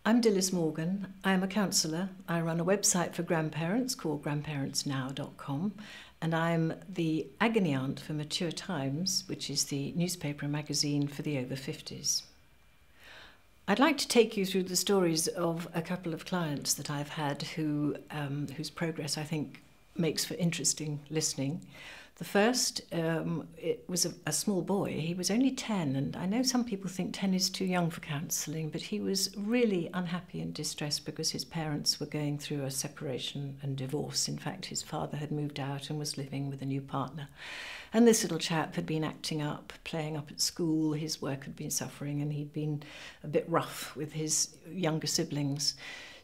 I'm Dilys Morgan. I'm a counsellor. I run a website for grandparents called grandparentsnow.com, and I'm the agony aunt for Mature Times, which is the newspaper and magazine for the over 50s. I'd like to take you through the stories of a couple of clients that I've had whose progress I think makes for interesting listening. The first, it was a small boy. He was only 10, and I know some people think 10 is too young for counselling, but he was really unhappy and distressed because his parents were going through a separation and divorce. In fact, his father had moved out and was living with a new partner. And this little chap had been acting up, playing up at school. His work had been suffering, and he'd been a bit rough with his younger siblings.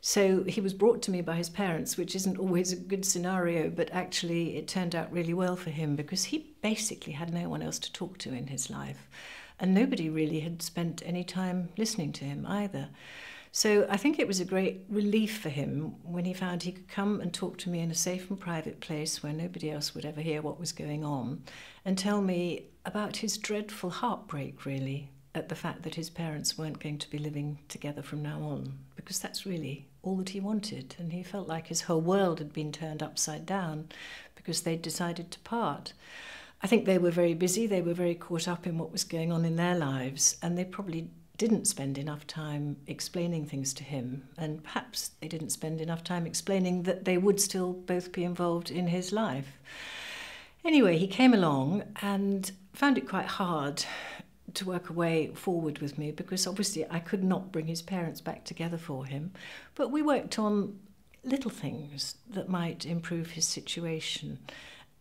So he was brought to me by his parents, which isn't always a good scenario, but actually it turned out really well for him because he basically had no one else to talk to in his life. And nobody really had spent any time listening to him either. So I think it was a great relief for him when he found he could come and talk to me in a safe and private place where nobody else would ever hear what was going on and tell me about his dreadful heartbreak, really, at the fact that his parents weren't going to be living together from now on, because that's really all that he wanted, and he felt like his whole world had been turned upside down because they'd decided to part. I think they were very busy, they were very caught up in what was going on in their lives, and they probably didn't spend enough time explaining things to him, and perhaps they didn't spend enough time explaining that they would still both be involved in his life. Anyway, he came along and found it quite hard to work a way forward with me because obviously I could not bring his parents back together for him, but we worked on little things that might improve his situation,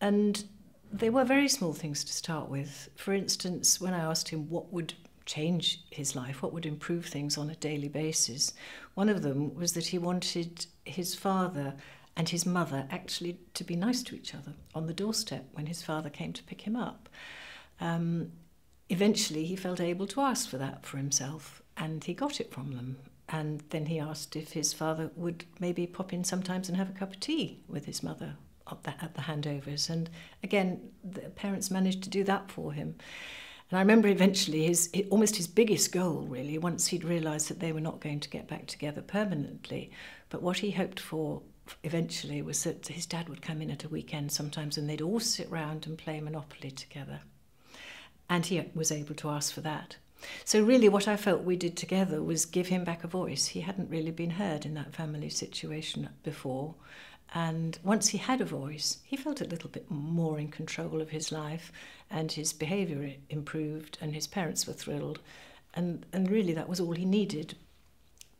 and they were very small things to start with. For instance, when I asked him what would change his life, what would improve things on a daily basis, one of them was that he wanted his father and his mother actually to be nice to each other on the doorstep when his father came to pick him up. Eventually, he felt able to ask for that for himself, and he got it from them. And then he asked if his father would maybe pop in sometimes and have a cup of tea with his mother at the handovers. And again, the parents managed to do that for him. And I remember eventually almost his biggest goal, really, once he'd realised that they were not going to get back together permanently, but what he hoped for eventually was that his dad would come in at a weekend sometimes and they'd all sit round and play Monopoly together. And he was able to ask for that. So really what I felt we did together was give him back a voice. He hadn't really been heard in that family situation before. And once he had a voice, he felt a little bit more in control of his life, and his behaviour improved, and his parents were thrilled. And really that was all he needed.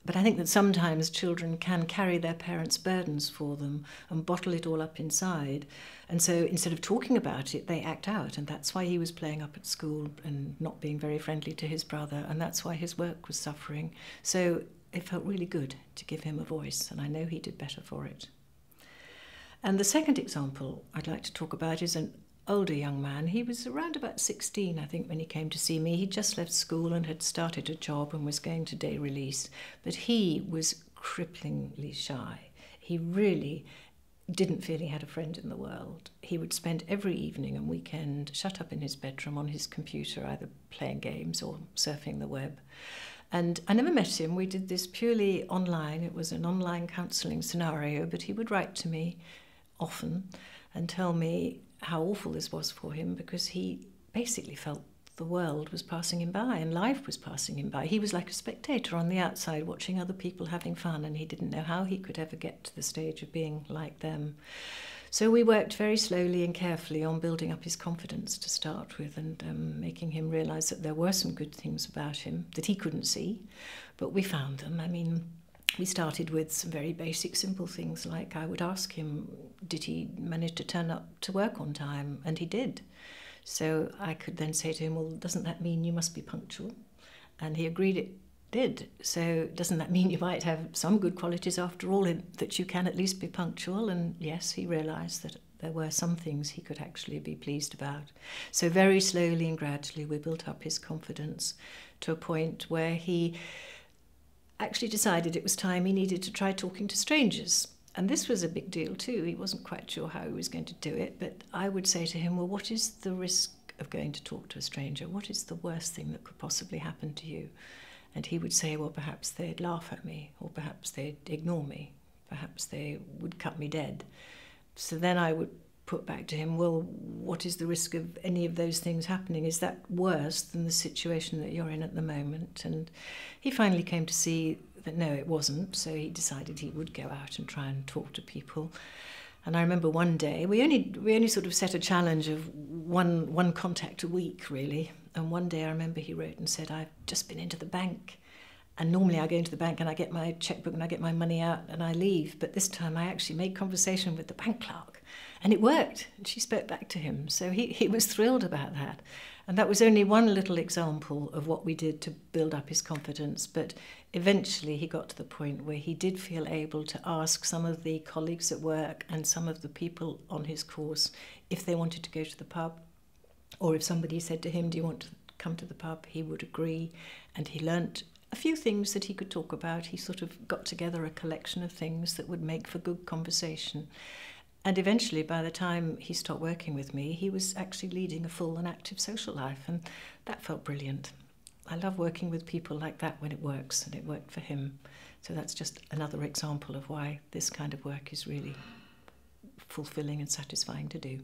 But I think that sometimes children can carry their parents' burdens for them and bottle it all up inside. And so instead of talking about it, they act out. And that's why he was playing up at school and not being very friendly to his brother. And that's why his work was suffering. So it felt really good to give him a voice. And I know he did better for it. And the second example I'd like to talk about is an older young man. He was around about 16, I think, when he came to see me. He'd just left school and had started a job and was going to day release. But he was cripplingly shy. He really didn't feel he had a friend in the world. He would spend every evening and weekend shut up in his bedroom on his computer, either playing games or surfing the web. And I never met him. We did this purely online. It was an online counselling scenario, but he would write to me often and tell me how awful this was for him because he basically felt the world was passing him by and life was passing him by. He was like a spectator on the outside watching other people having fun, and he didn't know how he could ever get to the stage of being like them. So we worked very slowly and carefully on building up his confidence to start with, and making him realise that there were some good things about him that he couldn't see, but we found them. I mean, we started with some very basic, simple things, like I would ask him, did he manage to turn up to work on time? And he did. So I could then say to him, well, doesn't that mean you must be punctual? And he agreed it did. So doesn't that mean you might have some good qualities after all, that you can at least be punctual? And yes, he realised that there were some things he could actually be pleased about. So very slowly and gradually we built up his confidence to a point where he actually decided it was time he needed to try talking to strangers. And this was a big deal too. He wasn't quite sure how he was going to do it, but I would say to him, well, what is the risk of going to talk to a stranger? What is the worst thing that could possibly happen to you? And he would say, well, perhaps they'd laugh at me, or perhaps they'd ignore me, perhaps they would cut me dead. So then I would put back to him, well, what is the risk of any of those things happening? Is that worse than the situation that you're in at the moment? And he finally came to see that no, it wasn't. So he decided he would go out and try and talk to people. And I remember one day, we only sort of set a challenge of one contact a week, really. And one day I remember he wrote and said, I've just been into the bank. And normally I go into the bank and I get my checkbook and I get my money out and I leave. But this time I actually made conversation with the bank clerk. And it worked. And she spoke back to him. So he was thrilled about that. And that was only one little example of what we did to build up his confidence. But eventually he got to the point where he did feel able to ask some of the colleagues at work and some of the people on his course if they wanted to go to the pub. Or if somebody said to him, do you want to come to the pub? He would agree. And he learnt a few things that he could talk about. He sort of got together a collection of things that would make for good conversation. And eventually, by the time he stopped working with me, he was actually leading a full and active social life, and that felt brilliant. I love working with people like that when it works, and it worked for him. So that's just another example of why this kind of work is really fulfilling and satisfying to do.